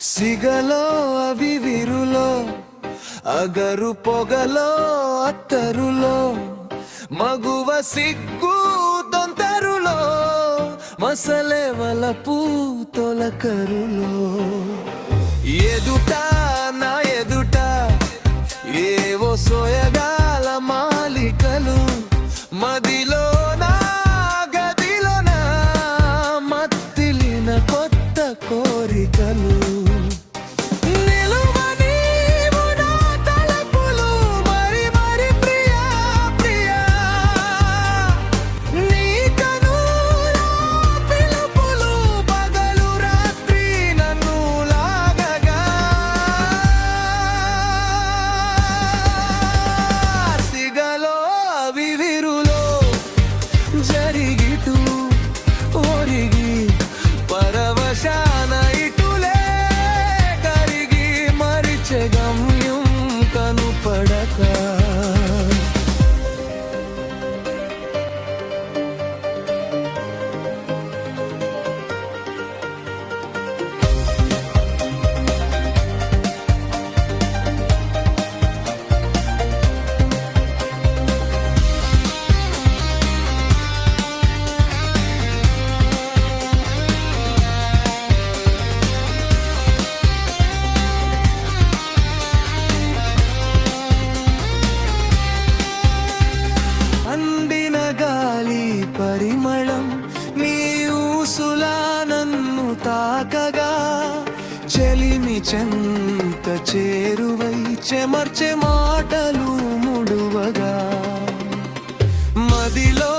సిగలో అవి విరులో అగరు పొగలో అత్తరులో మగువ సిగ్గు తొంతరులో మసలే వలపు తొలకరులో ఎదుట నా ఎదుట ఏవో సోయగాల మాలికలు మదిలో నా గదిలో నా మత్తిలిన కొత్త కోరికలు జరిగితూ ఒరిగి పరవశాన ఇటులే కరిగి మరిచె గమ్యం కనుపడక పరిమళం నీ ఊసులా నన్ను తాకగా చెలిమి చెంత చేరువై చెమర్చె మాటలు ముడువగా మదిలో